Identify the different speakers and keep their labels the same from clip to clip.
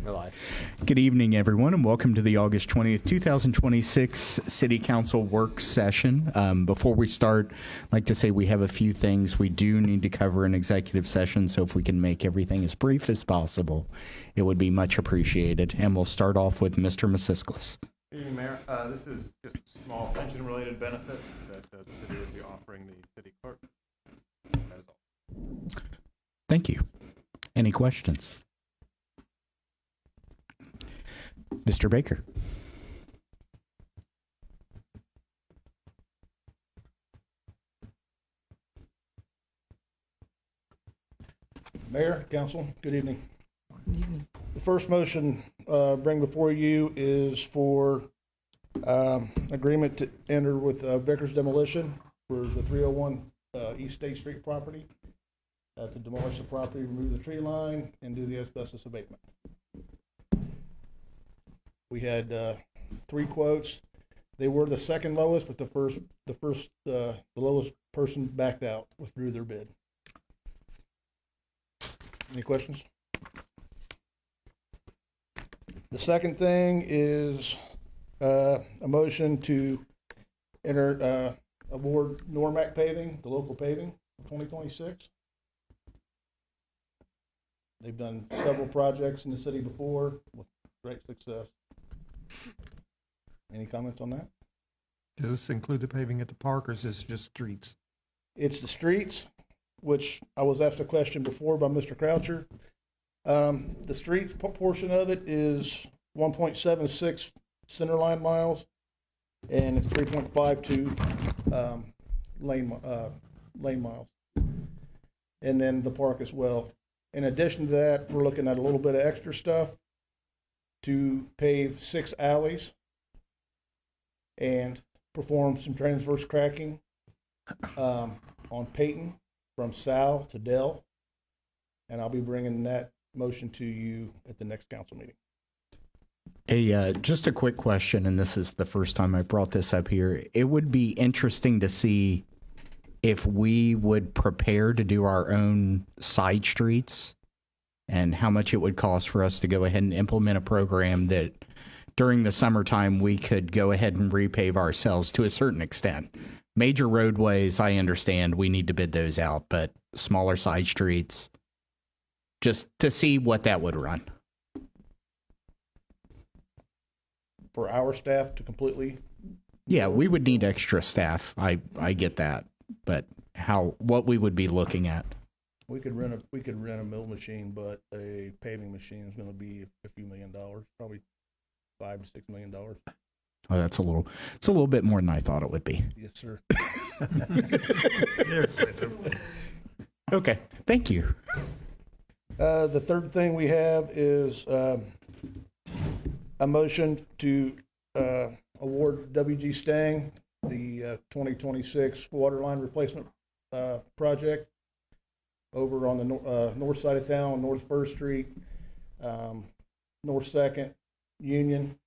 Speaker 1: Good evening, everyone, and welcome to the August 20th, 2026 City Council work session. Before we start, I'd like to say we have a few things we do need to cover in executive session, so if we can make everything as brief as possible, it would be much appreciated. And we'll start off with Mr. Masisclis.
Speaker 2: Good evening, Mayor. This is just a small pension-related benefit that the city will be offering the city clerk. That is all.
Speaker 1: Thank you. Any questions? Mr. Baker.
Speaker 3: Mayor, Council, good evening. Good evening. The first motion bring before you is for agreement to enter with Vickers Demolition for the 301 East State Street property to demolish the property, remove the tree line, and do the asbestos abatement. We had 3 quotes. They were the second lowest, but the lowest person backed out, withdrew their bid. Any questions? The second thing is a motion to enter award Normac Paving, the local paving, for 2026. They've done several projects in the city before with great success. Any comments on that?
Speaker 4: Does this include the paving at the park, or is this just streets?
Speaker 3: It's the streets, which I was asked a question before by Mr. Croucher. The streets portion of it is 1.76 centerline miles, and it's 3.52 lane miles. And then the park as well. In addition to that, we're looking at a little bit of extra stuff to pave 6 alleys and perform some transverse cracking on Peyton from Sal to Dell. And I'll be bringing that motion to you at the next council meeting.
Speaker 1: Just a quick question, and this is the first time I brought this up here. It would be interesting to see if we would prepare to do our own side streets and how much it would cost for us to go ahead and implement a program that during the summertime we could go ahead and repave ourselves to a certain extent. Major roadways, I understand we need to bid those out, but smaller side streets, just to see what that would run.
Speaker 3: For our staff to completely.
Speaker 1: Yeah, we would need extra staff. I get that, but what we would be looking at.
Speaker 3: We could rent a mill machine, but a paving machine is going to be a few $1 million, probably $5 to $6 million.
Speaker 1: Oh, it's a little bit more than I thought it would be.
Speaker 3: Yes, sir.
Speaker 2: They're expensive.
Speaker 1: Okay, thank you.
Speaker 3: The third thing we have is a motion to award WG Stang the 2026 water line replacement project over on the north side of town, North 1st Street, North 2nd, Union,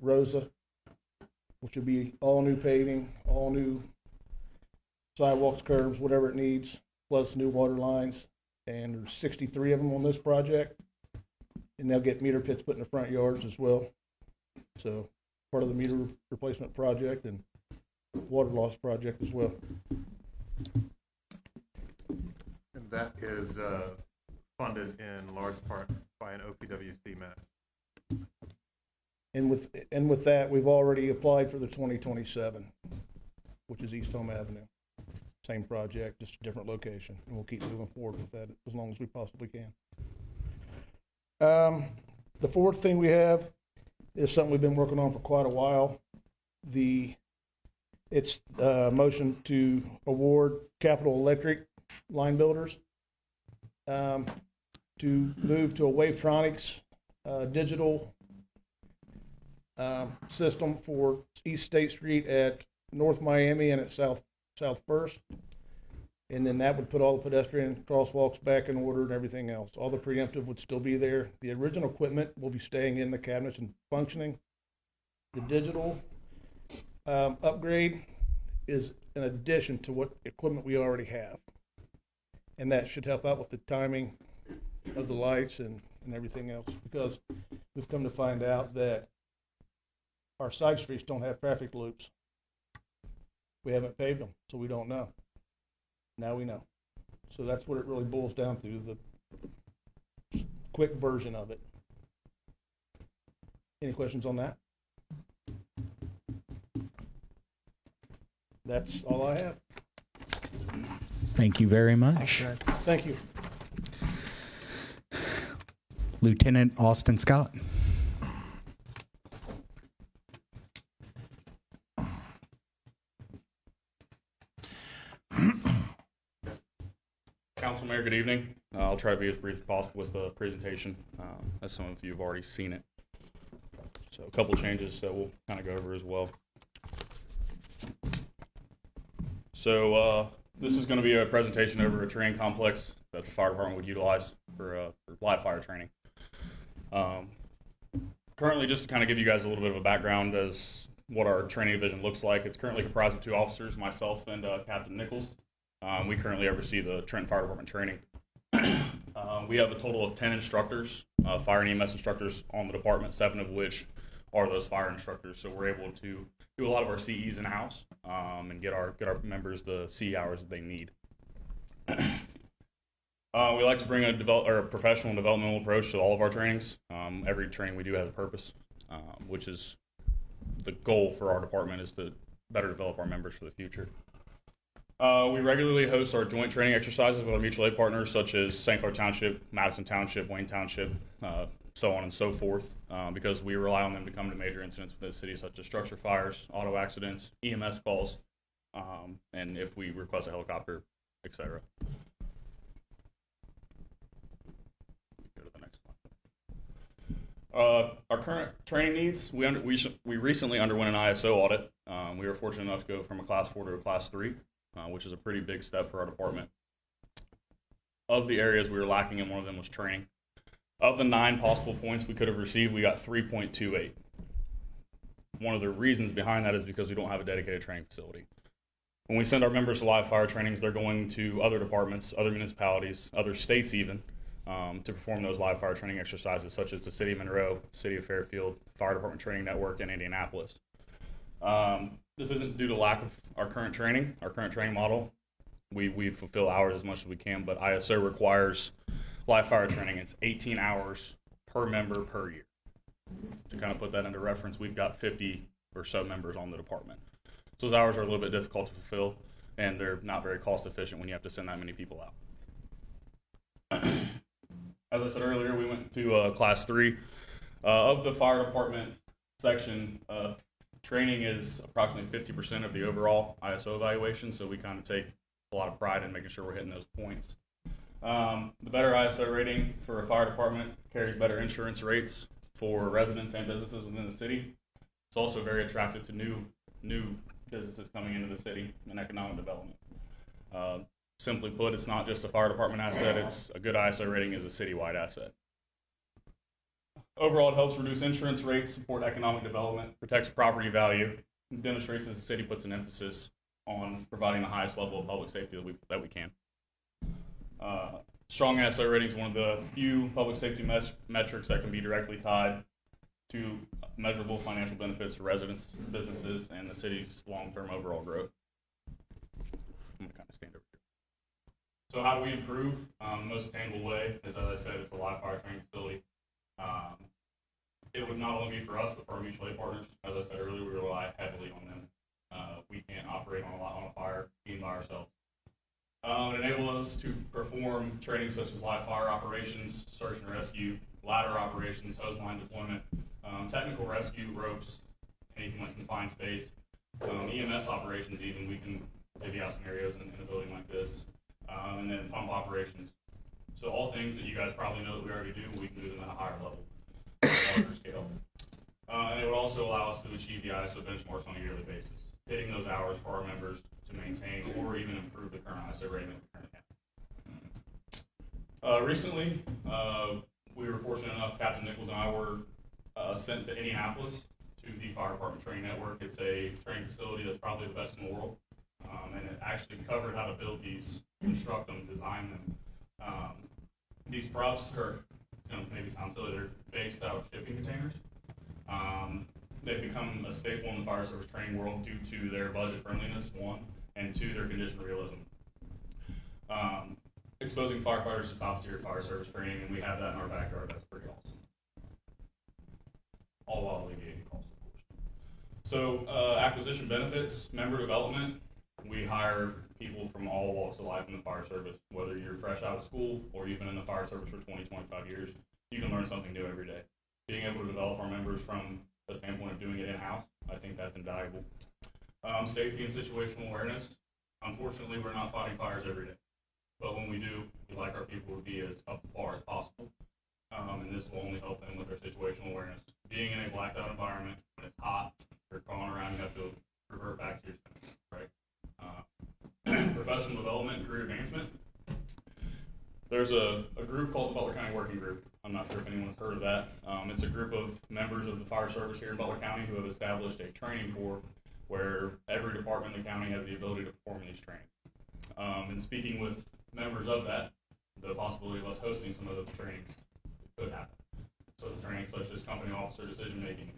Speaker 3: Rosa, which will be all new paving, all new sidewalks, curbs, whatever it needs, plus new water lines. And there's 63 of them on this project. And they'll get meter pits put in the front yards as well. So part of the meter replacement project and water loss project as well.
Speaker 2: And that is funded in large part by an OPWC match.
Speaker 3: And with that, we've already applied for the 2027, which is East Home Avenue. Same project, just a different location, and we'll keep moving forward with that as long as we possibly can. The fourth thing we have is something we've been working on for quite a while. It's motion to award Capital Electric line builders to move to a Wavetronics digital system for East State Street at North Miami and at South First. And then that would put all the pedestrian crosswalks back in order and everything else. All the preemptive would still be there. The original equipment will be staying in the cabinets and functioning. The digital upgrade is an addition to what equipment we already have. And that should help out with the timing of the lights and everything else. Because we've come to find out that our side streets don't have traffic loops. We haven't paved them, so we don't know. Now we know. So that's what it really boils down to, the quick version of it. Any questions on that? That's all I have.
Speaker 1: Thank you very much.
Speaker 3: Thank you.
Speaker 1: Lieutenant Austin Scott.
Speaker 5: Council Mayor, good evening. I'll try to be as brief as possible with the presentation, as some of you have already seen it. So a couple changes that we'll kind of go over as well. So this is going to be a presentation over a training complex that the fire department would utilize for live fire training. Currently, just to kind of give you guys a little bit of a background as what our training division looks like, it's currently comprised of 2 officers, myself and Captain Nichols. We currently oversee the Trenton Fire Department training. We have a total of 10 instructors, fire and EMS instructors on the department, 7 of which are those fire instructors. So we're able to do a lot of our CEs in-house and get our members the CE hours that they need. We like to bring a professional and developmental approach to all of our trainings. Every training we do has a purpose, which is the goal for our department is to better develop our members for the future. We regularly host our joint training exercises with our mutual aid partners such as St. Clair Township, Madison Township, Wayne Township, so on and so forth, because we rely on them to come to major incidents within the city such as structure fires, auto accidents, EMS calls, and if we request a helicopter, etc. Go to the next slide. Our current training needs, we recently underwent an ISO audit. We were fortunate enough to go from a class 4 to a class 3. Which is a pretty big step for our department. Of the areas we were lacking in, one of them was training. Of the 9 possible points we could have received, we got 3.28. One of the reasons behind that is because we don't have a dedicated training facility. When we send our members to live fire trainings, they're going to other departments, other municipalities, other states even, to perform those live fire training exercises, such as the City of Monroe, City of Fairfield, Fire Department Training Network, and Indianapolis. This isn't due to lack of our current training model. We fulfill hours as much as we can, but ISO requires live fire training. It's 18 hours per member per year. To kind of put that into reference, we've got 50 or so members on the department. So those hours are a little bit difficult to fulfill, and they're not very cost efficient when you have to send that many people out. As I said earlier, we went to class 3. Of the fire department section, training is approximately 50% of the overall ISO evaluation, so we kind of take a lot of pride in making sure we're hitting those points. The better ISO rating for a fire department carries better insurance rates for residents and businesses within the city. It's also very attractive to new businesses coming into the city and economic development. Simply put, it's not just a fire department asset, it's a good ISO rating is a citywide asset. Overall, it helps reduce insurance rates, support economic development, protects property value, and demonstrates that the city puts an emphasis on providing the highest level of public safety that we can. Strong ISO rating is one of the few public safety metrics that can be directly tied to measurable financial benefits to residents, businesses, and the city's long-term overall growth. I'm going to kind of stand over here. So how do we improve? The most attainable way is, as I said, it's a live fire training facility. It would not only be for us, but for our mutual aid partners. As I said earlier, we rely heavily on them. We can't operate on a fire team by ourselves. It enables us to perform training such as live fire operations, search and rescue, ladder operations, hose line deployment, technical rescue, ropes, anything like confined space, EMS operations even. We can divvy out scenarios in a building like this, and then pump operations. So all things that you guys probably know that we already do, we can do them at a higher level, at a larger scale. And it would also allow us to achieve the ISO benchmarks on a yearly basis, hitting those hours for our members to maintain or even improve the current ISO rating that we currently have. Recently, we were fortunate enough, Captain Nichols and I were sent to Indianapolis to the Fire Department Training Network. It's a training facility that's probably the best in the world, and it actually covered how to build these, construct them, design them. These props are gonna maybe sound silly, they're based out of shipping containers. They've become a staple in the fire service training world due to their budget friendliness, one, and two, their condition realism. Exposing firefighters to top tier fire service training, and we have that in our backyard. That's pretty awesome. All while alleviating costs, of course. So, acquisition benefits, member development. We hire people from all walks of life in the fire service, whether you're fresh out of school or you've been in the fire service for 20, 25 years. You can learn something new every day. Being able to develop our members from the standpoint of doing it in-house, I think that's invaluable. Safety and situational awareness. Unfortunately, we're not fighting fires every day. But when we do, we like our people to be as up to par as possible. And this will only help them with their situational awareness. Being in a blacked out environment, when it's hot, you're crawling around, you have to revert back to your senses, right? Professional development and career advancement. There's a group called the Butler County Working Group. I'm not sure if anyone's heard of that. It's a group of members of the fire service here in Butler County who have established a training corps where every department in the county has the ability to perform these trainings. And speaking with members of that, the possibility of us hosting some of those trainings could happen. So the trainings such as company officer decision making,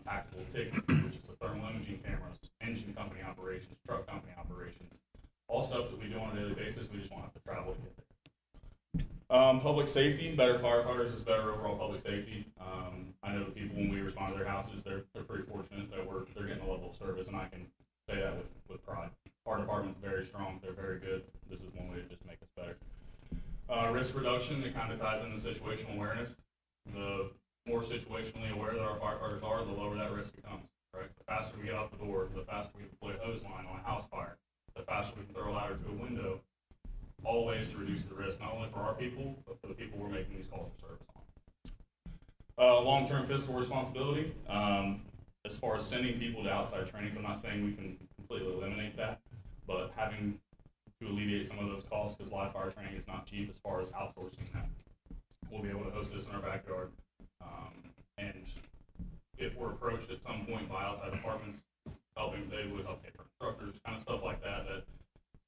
Speaker 5: tactical ticketing, which is the thermal imaging cameras, engine company operations, truck company operations, all stuff that we do on a daily basis. We just won't have to travel to get there. Public safety, better firefighters is better overall public safety. I know the people when we respond to their houses, they're pretty fortunate that they're getting a level of service, and I can say that with pride. Our department's very strong, they're very good. This is one way to just make us better. Risk reduction, it kind of ties into situational awareness. The more situationally aware that our firefighters are, the lower that risk becomes, right? The faster we get out the door, the faster we deploy a hose line on a house fire, the faster we can throw a ladder to a window, all ways to reduce the risk, not only for our people, but for the people we're making these calls for service on. Long-term fiscal responsibility. As far as sending people to outside trainings, I'm not saying we can completely eliminate that, but having to alleviate some of those costs, because live fire training is not cheap as far as outsourcing that. We'll be able to host this in our backyard. And if we're approached at some point by outside departments, they would help pay for instructors, kind of stuff like that, that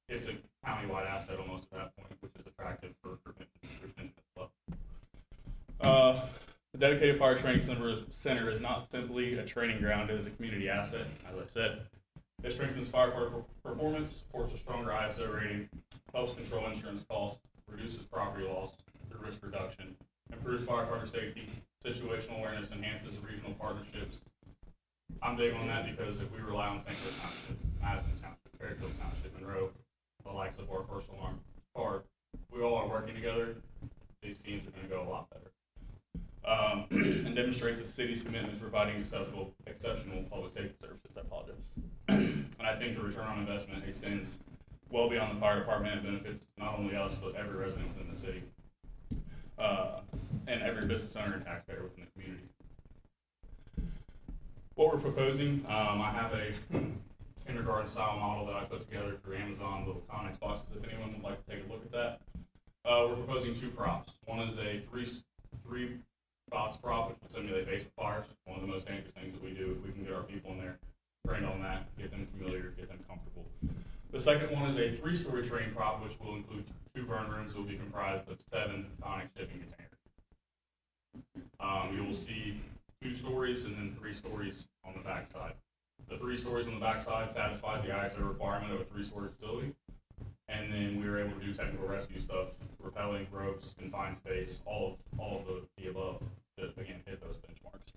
Speaker 5: it's a county-wide asset almost at that point, which is attractive for retention as well. The dedicated fire training center is not simply a training ground, it is a community asset, as I said. It strengthens firefighter performance, supports a stronger ISO rating, helps control insurance costs, reduces property loss through risk reduction, improves firefighter safety, situational awareness, enhances regional partnerships. I'm big on that because if we rely on St. Louis Township, Madison Township, Fairfield Township, Monroe, the likes of our first alarm part, we all are working together, these teams are going to go a lot better. And demonstrates the city's commitment to providing exceptional public safety services. I apologize. And I think the return on investment extends well beyond the fire department and benefits not only us, but every resident within the city, and every business owner and taxpayer within the community. What we're proposing, I have a kindergarten style model that I put together through Amazon, little Connex boxes, if anyone would like to take a look at that. We're proposing two props. One is a three box prop, which will simulate basement fires. One of the most dangerous things that we do if we can get our people in there, trained on that, get them familiar, get them comfortable. The second one is a 3-story training prop, which will include 2 burn rooms. Will be comprised of 7 Connex shipping containers. You will see 2 stories and then 3 stories on the back side. The 3 stories on the back side satisfies the ISO requirement of a 3-story facility. And then we were able to do technical rescue stuff, rappelling, ropes, confined space, all of the above to, again, hit those benchmarks.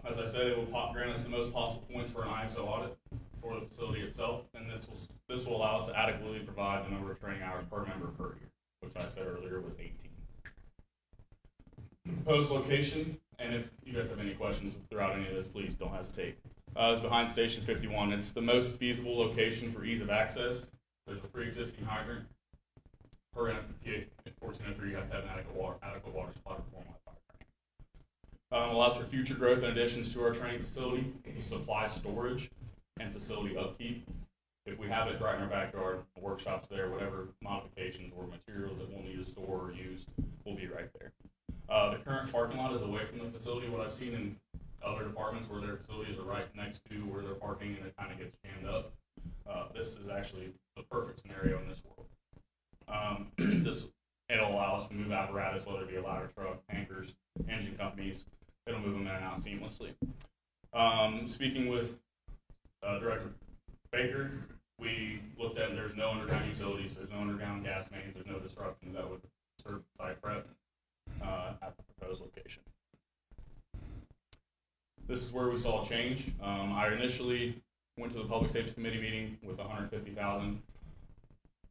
Speaker 5: As I said, it will grant us the most possible points for an ISO audit for the facility itself, and this will allow us to adequately provide the number of training hours per member per year, which I said earlier was 18. Proposed location, and if you guys have any questions throughout any of this, please don't hesitate. It's behind Station 51. It's the most feasible location for ease of access. There's a pre-existing hydrant. Per NFPA 1403, you have to have an adequate water supply to perform live fire training. Allows for future growth and additions to our training facility, supply storage, and facility upkeep. If we have it right in our backyard, the workshop's there, whatever modifications or materials that we'll need to store or use will be right there. The current parking lot is away from the facility. What I've seen in other departments where their facilities are right next to where they're parking and it kind of gets jammed up. This is actually the perfect scenario in this world. This it'll allow us to move apparatus, whether it be a ladder truck, tankers, engine companies. It'll move them in and out seamlessly. Speaking with Director Baker, we looked at, there's no underground utilities, there's no underground gas mains, there's no disruptions that would serve site prep at the proposed location. This is where we saw a change. I initially went to the Public Safety Committee meeting with $150,000.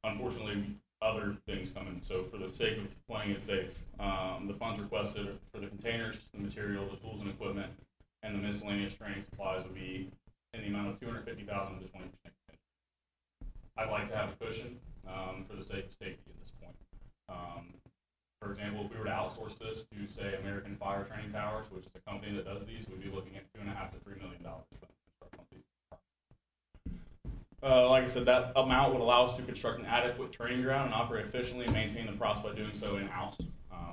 Speaker 5: Unfortunately, other things come in. So for the sake of playing it safe, the funds requested for the containers, the material, the tools and equipment, and the miscellaneous training supplies would be in the amount of $250,000 to 20%. I'd like to have a cushion for the sake of safety at this point. For example, if we were to outsource this to, say, American Fire Training Towers, which is a company that does these, we'd be looking at $2.5 to $3 million for the construction of these. Like I said, that amount would allow us to construct an adequate training ground and operate efficiently and maintain the props by doing so in-house.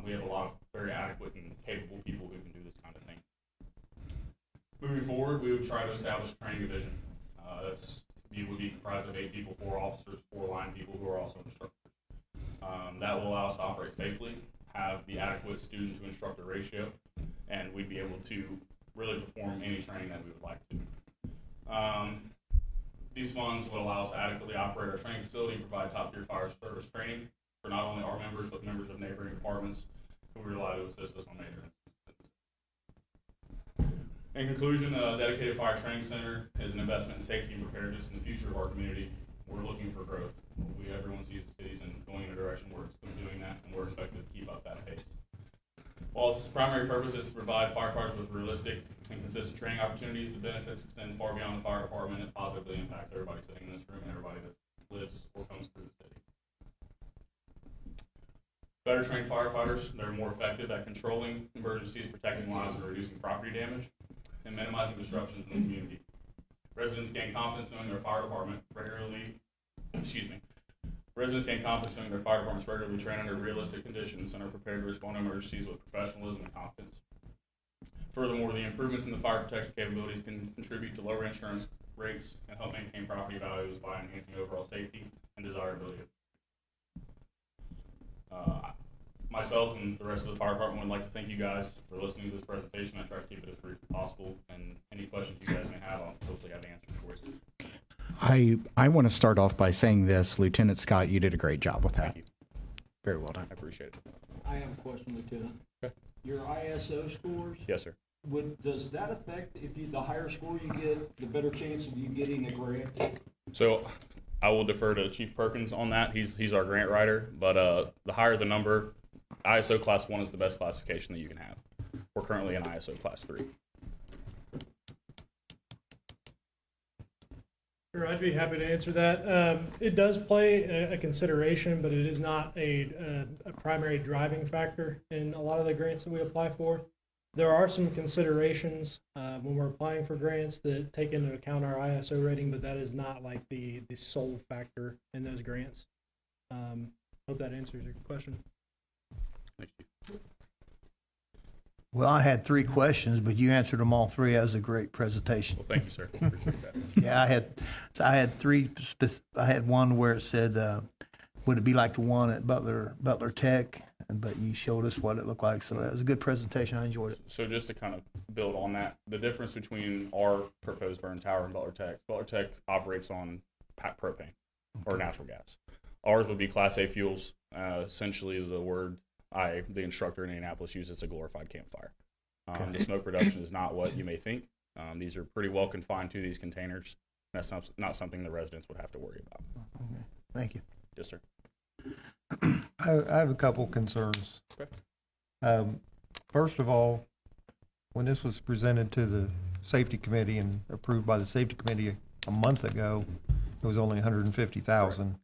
Speaker 5: We have a lot of very adequate and capable people who can do this kind of thing. Moving forward, we would try to establish a training division. You would be comprised of 8 people, 4 officers, 4 line people who are also instructors. That will allow us to operate safely, have the adequate student to instructor ratio, and we'd be able to really perform any training that we would like to. These funds would allow us to adequately operate our training facility and provide top-tier fire service training for not only our members, but members of neighboring departments who rely to assist us on major incidents. In conclusion, a dedicated fire training center is an investment in safety and preparedness in the future of our community. We're looking for growth. Everyone sees the cities and going in a direction where it's doing that, and we're expected to keep up that pace. While its primary purpose is to provide firefighters with realistic and consistent training opportunities, the benefits extend far beyond the fire department and positively impacts everybody sitting in this room and everybody that lives or comes through the city. Better trained firefighters, they're more effective at controlling emergencies, protecting lives, and reducing property damage, and minimizing disruptions in the community. Residents gain confidence knowing their fire department Residents gain confidence knowing their fire departments regularly train under realistic conditions and are prepared to respond to emergencies with professionalism and competence. Furthermore, the improvements in the fire protection capabilities can contribute to lower insurance rates and help maintain property values by enhancing overall safety and desirability. Myself and the rest of the fire department would like to thank you guys for listening to this presentation. I try to keep it as brief as possible, and any questions you guys may have, I'll hopefully have answers for you.
Speaker 1: I want to start off by saying this, Lieutenant Scott, you did a great job with that.
Speaker 5: Thank you.
Speaker 1: Very well done.
Speaker 5: I appreciate it.
Speaker 6: I have a question, Lieutenant.
Speaker 5: Okay.
Speaker 6: Your ISO scores,
Speaker 5: Yes, sir.
Speaker 6: does that affect, the higher score you get, the better chance of you getting a grant?
Speaker 5: So I will defer to Chief Perkins on that. He's our grant writer, but the higher the number, ISO Class 1 is the best classification that you can have. We're currently in ISO Class 3.
Speaker 7: Sure, I'd be happy to answer that. It does play a consideration, but it is not a primary driving factor in a lot of the grants that we apply for. There are some considerations when we're applying for grants that take into account our ISO rating, but that is not like the sole factor in those grants. Hope that answers your question.
Speaker 5: Thank you.
Speaker 8: Well, I had 3 questions, but you answered them all 3. That was a great presentation.
Speaker 5: Well, thank you, sir. Appreciate that.
Speaker 8: Yeah, I had 3. I had one where it said, "Would it be like the one at Butler Tech?" But you showed us what it looked like, so that was a good presentation. I enjoyed it.
Speaker 5: So just to kind of build on that, the difference between our proposed burn tower and Butler Tech operates on propane or natural gas. Ours would be Class A fuels. Essentially, the word the instructor in Indianapolis uses a glorified campfire. The smoke reduction is not what you may think. These are pretty well confined to these containers. That's not something the residents would have to worry about.
Speaker 8: Okay. Thank you.
Speaker 5: Yes, sir.
Speaker 4: I have a couple concerns.
Speaker 5: Okay.
Speaker 4: First of all, when this was presented to the safety committee and approved by the safety committee a month ago, it was only 150,000.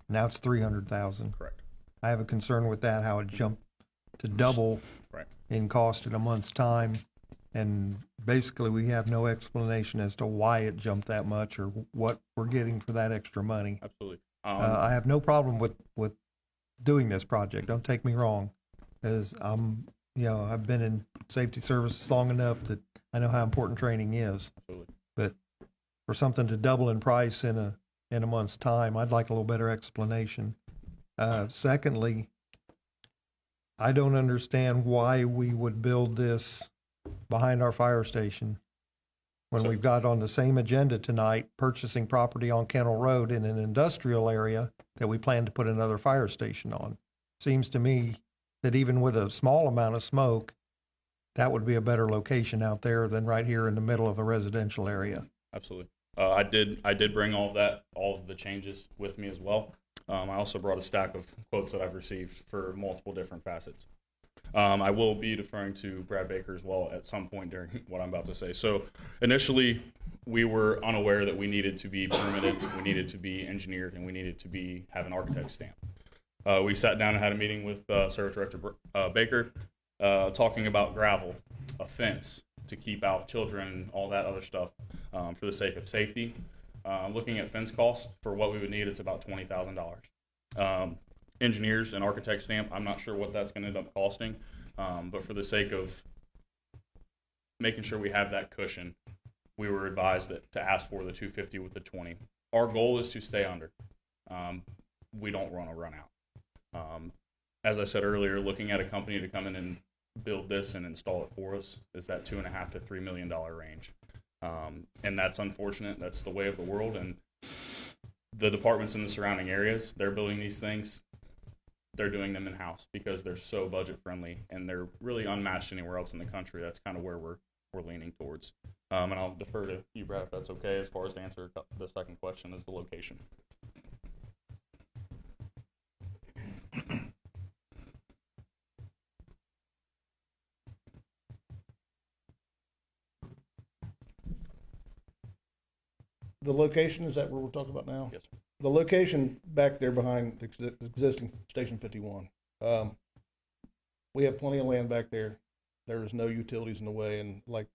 Speaker 4: Now it's 300,000.
Speaker 5: Correct.
Speaker 4: I have a concern with that, how it jumped to double
Speaker 5: Right.
Speaker 4: in cost in a month's time. And basically, we have no explanation as to why it jumped that much or what we're getting for that extra money.
Speaker 5: Absolutely.
Speaker 4: I have no problem with doing this project. Don't take me wrong, as I've been in safety services long enough that I know how important training is.
Speaker 5: Absolutely.
Speaker 4: But for something to double in price in a month's time, I'd like a little better explanation. Secondly, I don't understand why we would build this behind our fire station when we've got on the same agenda tonight, purchasing property on Kennel Road in an industrial area that we plan to put another fire station on. Seems to me that even with a small amount of smoke, that would be a better location out there than right here in the middle of a residential area.
Speaker 5: Absolutely. I did bring all of the changes with me as well. I also brought a stack of quotes that I've received for multiple different facets. I will be deferring to Brad Baker as well at some point during what I'm about to say. So initially, we were unaware that we needed to be permitted, we needed to be engineered, and we needed to have an architect stamp. We sat down and had a meeting with Service Director Baker, talking about gravel, a fence to keep out children, all that other stuff, for the sake of safety. Looking at fence costs for what we would need, it's about $20,000. Engineers and architect stamp, I'm not sure what that's going to end up costing, but for the sake of making sure we have that cushion, we were advised that to ask for the 250 with the 20. Our goal is to stay under. We don't want to run out. As I said earlier, looking at a company to come in and build this and install it for us is that $2.5 to $3 million range. And that's unfortunate. That's the way of the world. And the departments in the surrounding areas, they're building these things. They're doing them in-house because they're so budget friendly and they're really unmatched anywhere else in the country. That's kind of where we're leaning towards. And I'll defer to you, Brad, if that's okay, as far as to answer the second question is the location.
Speaker 3: The location, is that what we're talking about now?
Speaker 5: Yes, sir.
Speaker 3: The location back there behind the existing Station 51. We have plenty of land back there. There is no utilities in the way, and like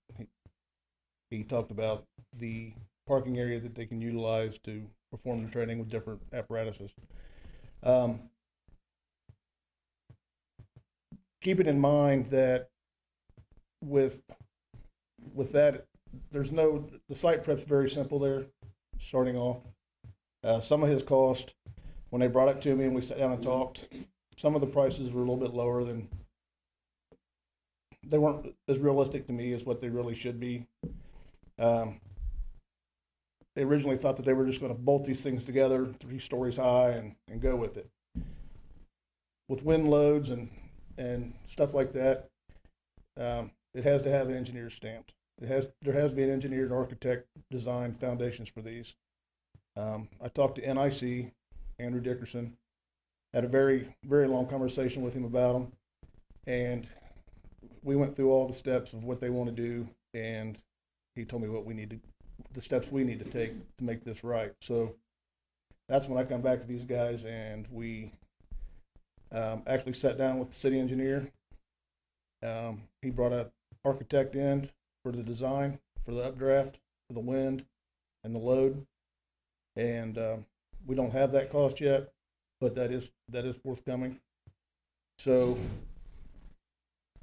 Speaker 3: he talked about, the parking area that they can utilize to perform the training with different apparatuses. Keeping in mind that with that, the site prep's very simple there, starting off. Some of his cost, when they brought it to me and we sat down and talked, some of the prices were a little bit lower than, they weren't as realistic to me as what they really should be. They originally thought that they were just going to bolt these things together 3 stories high and go with it. With wind loads and stuff like that, it has to have an engineer stamped. There has to be an engineer and architect design foundations for these. I talked to NIC, Andrew Dickerson, had a very, very long conversation with him about them, and we went through all the steps of what they want to do, and he told me the steps we need to take to make this right. So that's when I come back to these guys, and we actually sat down with the city engineer. He brought an architect in for the design, for the updraft, for the wind, and the load. And we don't have that cost yet, but that is forthcoming. So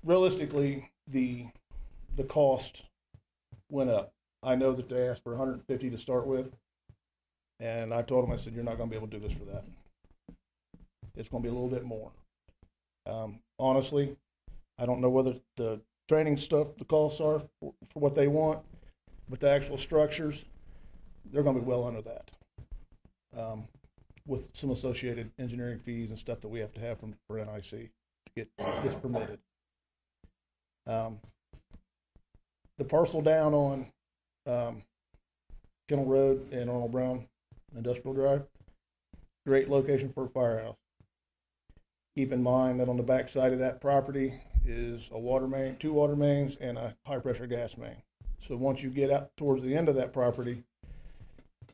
Speaker 3: realistically, the cost went up. I know that they asked for 150 to start with, and I told them, I said, you're not going to be able to do this for that. It's going to be a little bit more. Honestly, I don't know whether the training stuff, the costs are for what they want, but the actual structures, they're going to be well under that, with some associated engineering fees and stuff that we have to have for NIC to get this permitted. The parcel down on Kennel Road and Arnold Brown Industrial Drive, great location for a firehouse. Keep in mind that on the back side of that property is a water main, 2 water mains, and a high pressure gas main. So once you get out towards the end of that property,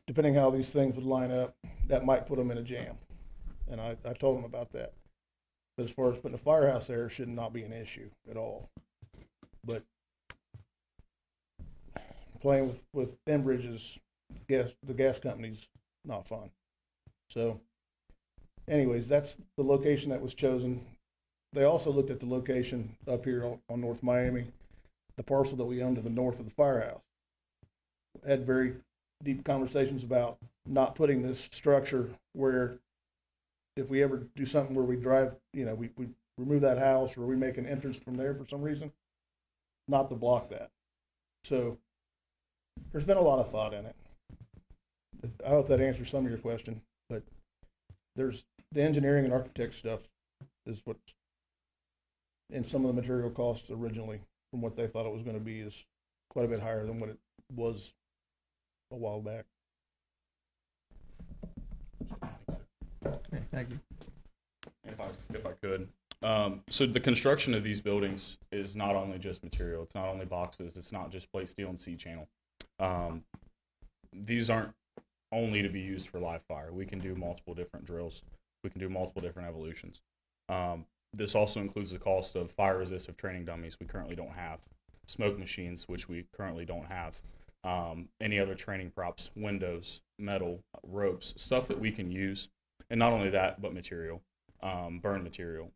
Speaker 3: depending how these things would line up, that might put them in a jam. And I told them about that. But as far as putting a firehouse there, should not be an issue at all. But playing with Enbridge's the gas company's not fun. So anyways, that's the location that was chosen. They also looked at the location up here on North Miami, the parcel that we own to the north of the firehouse. Had very deep conversations about not putting this structure where if we ever do something where we drive, we remove that house, or we make an entrance from there for some reason, not to block that. So there's been a lot of thought in it. I hope that answers some of your question, but there's the engineering and architect stuff is what, and some of the material costs originally from what they thought it was going to be is quite a bit higher than what it was a while back.
Speaker 8: Okay, thank you.
Speaker 5: If I could. So the construction of these buildings is not only just material. It's not only boxes. It's not just plate, steel, and C-channel. These aren't only to be used for live fire. We can do multiple different drills. We can do multiple different evolutions. This also includes the cost of fire resistive training dummies we currently don't have, smoke machines, which we currently don't have, any other training props, windows, metal, ropes, stuff that we can use. And not only that, but material, burn material.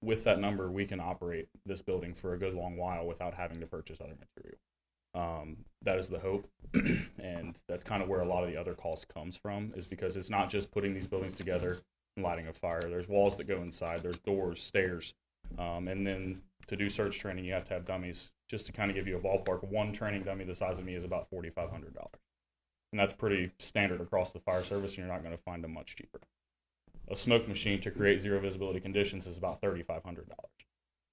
Speaker 5: With that number, we can operate this building for a good long while without having to purchase other material. That is the hope, and that's kind of where a lot of the other cost comes from, is because it's not just putting these buildings together and lighting a fire. There's walls that go inside, there's doors, stairs, and then to do search training, you have to have dummies. Just to kind of give you a ballpark, one training dummy the size of me is about $4,500, and that's pretty standard across the fire service, and you're not going to find them much cheaper. A smoke machine to create zero visibility conditions is about $3,500.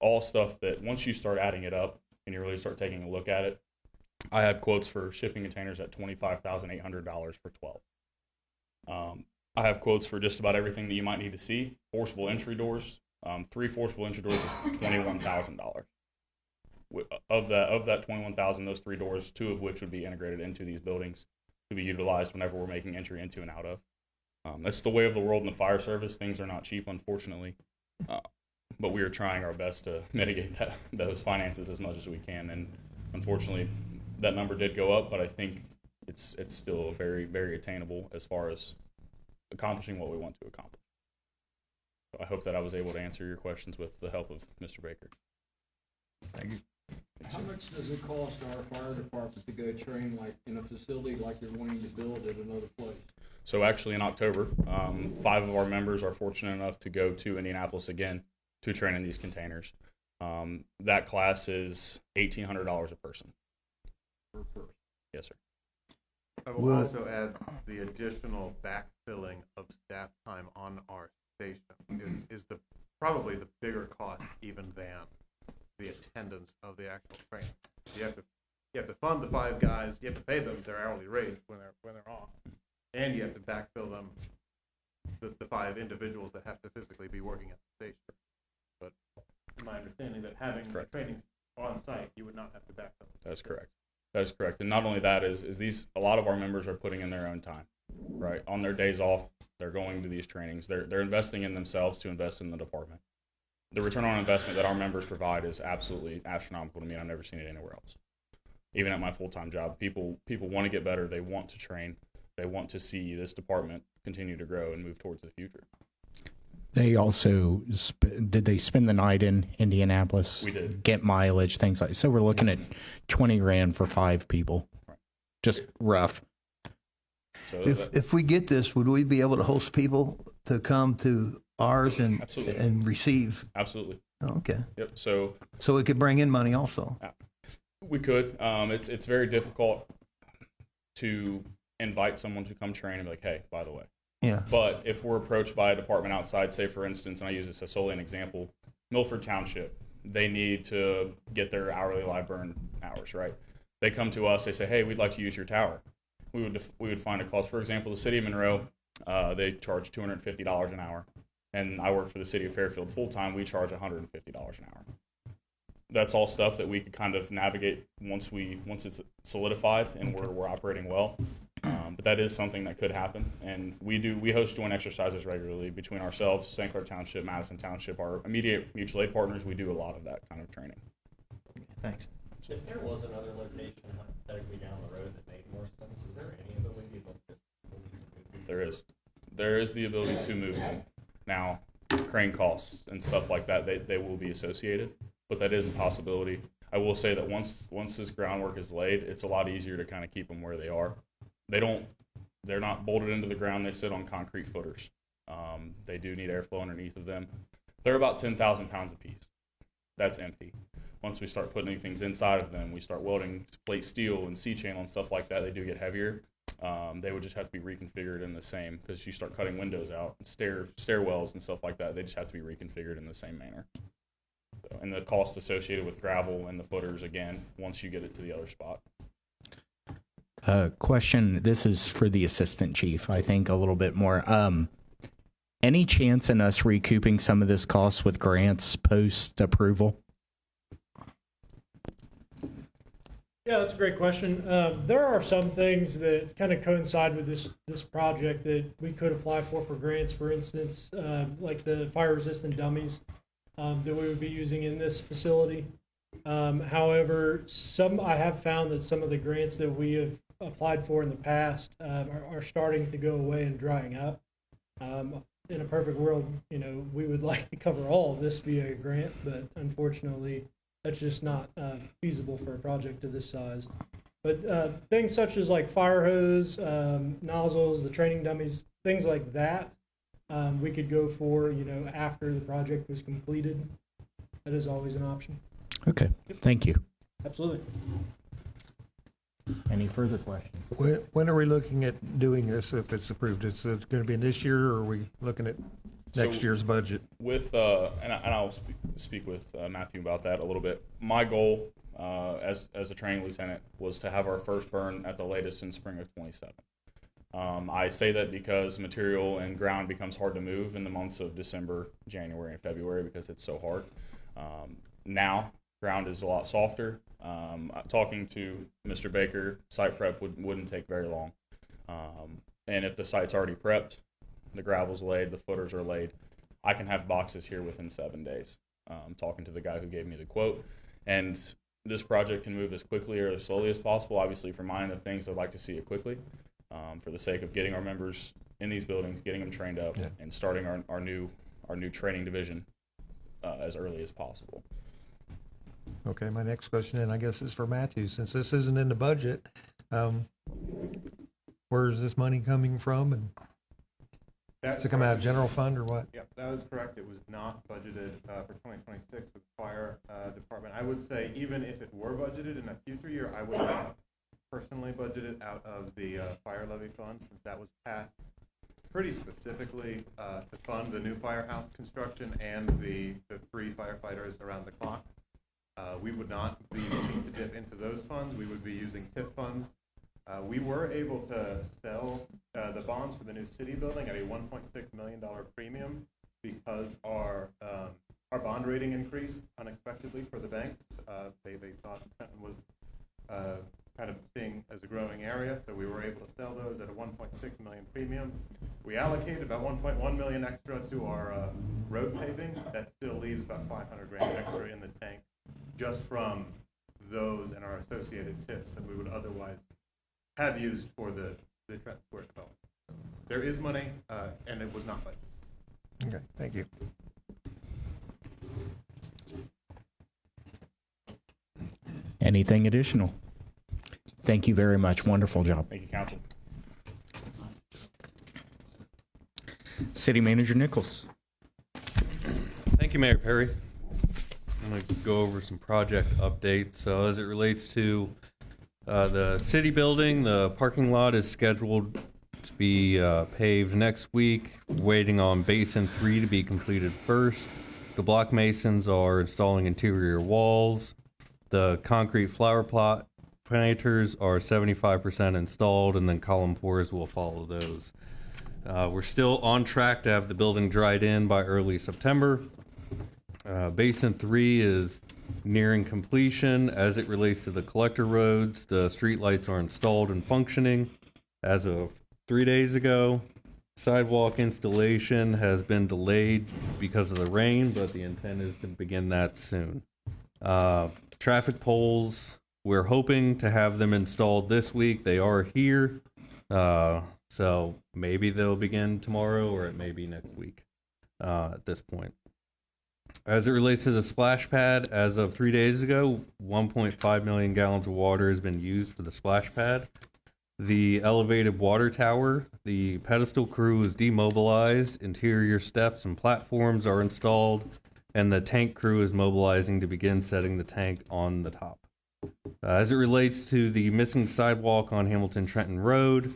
Speaker 5: All stuff that once you start adding it up and you really start taking a look at it, I had quotes for shipping containers at $25,800 for 12. I have quotes for just about everything that you might need to see. Forcible entry doors, 3 forcible entry doors is $21,000. Of that $21,000, those 3 doors, 2 of which would be integrated into these buildings to be utilized whenever we're making entry into and out of. That's the way of the world in the fire service. Things are not cheap, unfortunately, but we are trying our best to mitigate those finances as much as we can. And unfortunately, that number did go up, but I think it's still very, very attainable as far as accomplishing what we want to accomplish. So I hope that I was able to answer your questions with the help of Mr. Baker.
Speaker 8: Thank you.
Speaker 6: How much does it cost our fire department to go train like in a facility like you're wanting to build at another place?
Speaker 5: So actually in October, 5 of our members are fortunate enough to go to Indianapolis again to train in these containers. That class is $1,800 a person.
Speaker 6: Per person?
Speaker 5: Yes, sir.
Speaker 2: I will also add the additional backfilling of staff time on our station is probably the bigger cost even than the attendance of the actual training. You have to fund the 5 guys. You have to pay them their hourly rate when they're off, and you have to backfill them the 5 individuals that have to physically be working at the station. But my understanding that having the training on site, you would not have to backfill.
Speaker 5: That's correct. That is correct. And not only that is these, a lot of our members are putting in their own time, right? On their days off, they're going to these trainings. They're investing in themselves to invest in the department. The return on investment that our members provide is absolutely astronomical to me, and I've never seen it anywhere else. Even at my full-time job, people want to get better. They want to train. They want to see this department continue to grow and move towards the future.
Speaker 1: They also did they spend the night in Indianapolis?
Speaker 5: We did.
Speaker 1: Get mileage, things like. So we're looking at $20,000 for 5 people.
Speaker 5: Right.
Speaker 1: Just rough.
Speaker 5: So
Speaker 8: If we get this, would we be able to host people to come to ours and
Speaker 5: Absolutely.
Speaker 8: and receive?
Speaker 5: absolutely.
Speaker 8: Oh, okay,
Speaker 5: Yep. So
Speaker 8: so it could bring in money also.
Speaker 5: we could. It's very difficult to invite someone to come train and be like, hey, by the way.
Speaker 8: Yeah.
Speaker 5: But if we're approached by a department outside, say for instance, and I use this as solely an example, Milford Township, they need to get their hourly live burn hours, right? They come to us, they say, hey, we'd like to use your tower. We would find a cost. For example, the city of Monroe, they charge $250 an hour. And I work for the city of Fairfield full time, we charge $150 an hour. That's all stuff that we could kind of navigate once it's solidified and we're operating well. But that is something that could happen, and we host joint exercises regularly between ourselves, St. Clair Township, Madison Township, our immediate mutual aid partners. We do a lot of that kind of training.
Speaker 8: Thanks.
Speaker 9: If there was another location hypothetically down the road that made more sense, is there any ability to just release it?
Speaker 5: There is the ability to move them. Now, crane costs and stuff like that, they will be associated, but that is a possibility. I will say that once this groundwork is laid, it's a lot easier to kind of keep them where they are. They're not bolted into the ground. They sit on concrete footers. They do need airflow underneath of them. They're about 10,000 pounds apiece. That's empty. Once we start putting things inside of them, we start welding plate steel and C-channel and stuff like that, they do get heavier. They would just have to be reconfigured in the same, because you start cutting windows out, stairwells and stuff like that, they just have to be reconfigured in the same manner. So, and the cost associated with gravel and the footers, again, once you get it to the other spot.
Speaker 1: Question, this is for the assistant chief, I think a little bit more. Any chance in us recouping some of this cost with grants post-approval?
Speaker 7: Yeah, that's a great question. There are some things that kind of coincide with this project that we could apply for grants. For instance, like the fire-resistant dummies that we would be using in this facility. However, I have found that some of the grants that we have applied for in the past are starting to go away and drying up. In a perfect world, we would like to cover all of this via a grant, but unfortunately, that's just not feasible for a project of this size. But things such as like fire hose, nozzles, the training dummies, things like that, we could go for, after the project was completed. That is always an option.
Speaker 1: Okay, thank you.
Speaker 7: Absolutely.
Speaker 1: Any further questions?
Speaker 4: When are we looking at doing this if it's approved? Is it going to be this year, or are we looking at next year's budget?
Speaker 5: With and I'll speak with Matthew about that a little bit. My goal as a training lieutenant was to have our first burn at the latest in spring of 27. I say that because material and ground becomes hard to move in the months of December, January, and February because it's so hard. Now ground is a lot softer. Talking to Mr. Baker, site prep wouldn't take very long. And if the site's already prepped, the gravel's laid, the footers are laid, I can have boxes here within 7 days. Talking to the guy who gave me the quote. And this project can move as quickly or as slowly as possible. Obviously, for my end of things, I'd like to see it quickly for the sake of getting our members in these buildings, getting them trained up, and starting our new training division as early as possible.
Speaker 4: Okay, my next question, and I guess is for Matthew. Since this isn't in the budget, where is this money coming from? And does it come out of general fund or what?
Speaker 2: Yep, that was correct. It was not budgeted for 2026 with the fire department. I would say even if it were budgeted in a future year, I would not personally budget it out of the fire levy fund, since that was passed pretty specifically to fund the new firehouse construction and the 3 firefighters around the clock. We would not be looking to dip into those funds. We would be using TIP funds. We were able to sell the bonds for the new city building at a $1.6 million premium because our bond rating increased unexpectedly for the banks. They thought Trenton was kind of seeing as a growing area, so we were able to sell those at a $1.6 million premium. We allocated about $1.1 million extra to our road paving. That still leaves about $500,000 extra in the tank, just from those and our associated tips that we would otherwise have used for the Trenton Square development. There is money, and it was not budgeted.
Speaker 4: Okay, thank you.
Speaker 1: Anything additional? Thank you very much. Wonderful job.
Speaker 5: Thank you, Council.
Speaker 1: City Manager Nichols.
Speaker 10: Thank you, Mayor Perry. I'm going to go over some project updates. So as it relates to the city building, the parking lot is scheduled to be paved next week. Waiting on Basin 3 to be completed first. The block masons are installing interior walls. The concrete flower plot planters are 75% installed, and then column pours will follow those. We're still on track to have the building dried in by early September. Basin 3 is nearing completion. As it relates to the collector roads, the street lights are installed and functioning as of 3 days ago. Sidewalk installation has been delayed because of the rain, but the intent is to begin that soon. Traffic poles, we're hoping to have them installed this week. They are here. So maybe they'll begin tomorrow, or it may be next week at this point. As it relates to the splash pad, as of 3 days ago, 1.5 million gallons of water has been used for the splash pad. The elevated water tower, the pedestal crew is demobilized, interior steps and platforms are installed, and the tank crew is mobilizing to begin setting the tank on the top. As it relates to the missing sidewalk on Hamilton Trenton Road,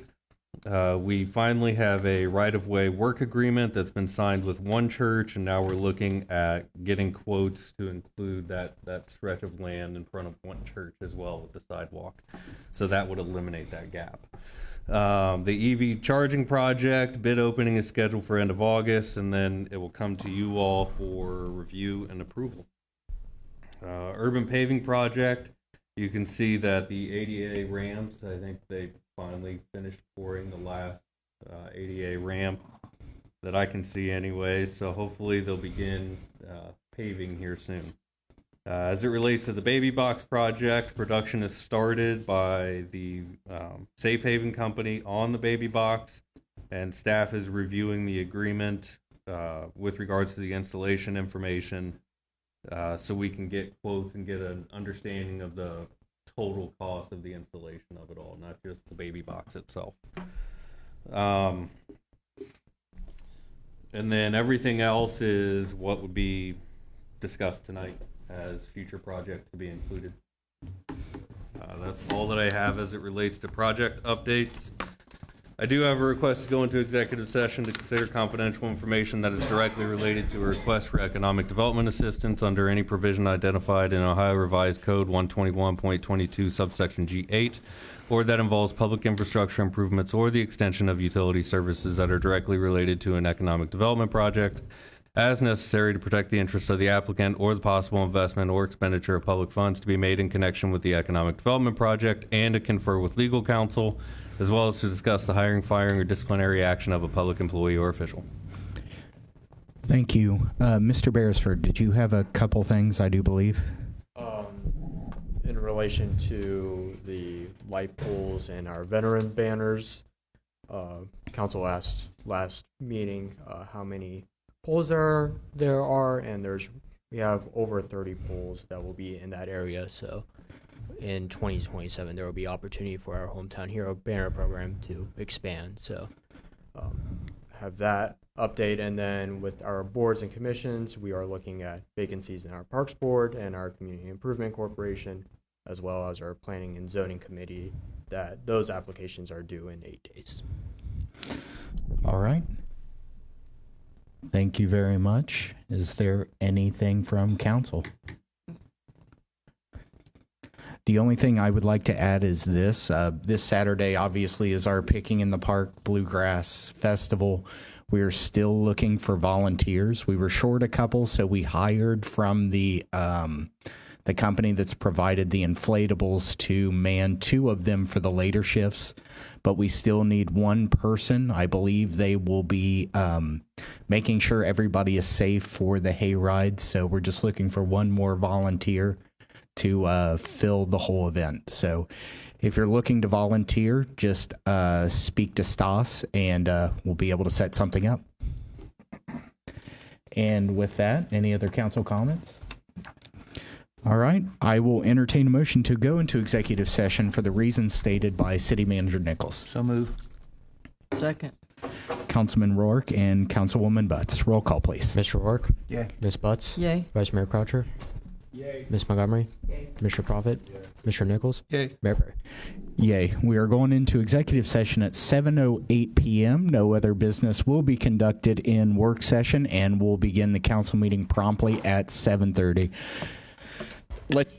Speaker 10: we finally have a right-of-way work agreement that's been signed with one church, and now we're looking at getting quotes to include that stretch of land in front of one church as well with the sidewalk. So that would eliminate that gap. The EV charging project, bid opening is scheduled for end of August, and then it will come to you all for review and approval. Urban paving project, you can see that the ADA ramps, I think they finally finished pouring the last ADA ramp that I can see anyway, so hopefully they'll begin paving here soon. As it relates to the baby box project, production has started by the Safe Haven Company on the baby box, and staff is reviewing the agreement with regards to the installation information so we can get quotes and get an understanding of the total cost of the installation of it all, not just the baby box itself. And then everything else is what would be discussed tonight as future projects to be included. That's all that I have as it relates to project updates. I do have a request to go into executive session to consider confidential information that is directly related to a request for economic development assistance under any provision identified in Ohio Revised Code 121.22 subsection G8, or that involves public infrastructure improvements or the extension of utility services that are directly related to an economic development project, as necessary to protect the interests of the applicant or the possible investment or expenditure of public funds to be made in connection with the economic development project, and to confer with legal counsel, as well as to discuss the hiring, firing, or disciplinary action of a public employee or official.
Speaker 1: Thank you. Mr. Beresford, did you have a couple things, I do believe?
Speaker 11: In relation to the light poles and our veteran banners, council asked last meeting how many poles there are, and we have over 30 poles that will be in that area. So in 2027, there will be opportunity for our Hometown Hero banner program to expand. So have that update, and then with our boards and commissions, we are looking at vacancies in our Parks Board and our Community Improvement Corporation, as well as our Planning and Zoning Committee, that those applications are due in 8 days.
Speaker 1: All right. Thank you very much. Is there anything from council? The only thing I would like to add is this. This Saturday, obviously, is our Picking in the Park Bluegrass Festival. We're still looking for volunteers. We were short a couple, so we hired from the company that's provided the inflatables to man 2 of them for the later shifts, but we still need 1 person. I believe they will be making sure everybody is safe for the hayride, so we're just looking for 1 more volunteer to fill the whole event. So if you're looking to volunteer, just speak to Stas, and we'll be able to set something up. And with that, any other council comments? All right, I will entertain a motion to go into executive session for the reasons stated by City Manager Nichols.
Speaker 8: So move.
Speaker 12: Second.
Speaker 1: Councilman Rourke and Councilwoman Butts. Roll call, please.
Speaker 11: Mr. Rourke?
Speaker 8: Yay.
Speaker 11: Ms. Butts?
Speaker 12: Yay.
Speaker 11: Vice Mayor Croucher?
Speaker 6: Yay.
Speaker 11: Ms. Montgomery? Yay. Mr. Prophet? Yay. Mr. Nichols?
Speaker 8: Yay.
Speaker 11: Mayor Perry?
Speaker 1: Yay. We are going into executive session at 7:08 p.m. No other business will be conducted in work session, and we'll begin the council meeting promptly at 7:30. Let's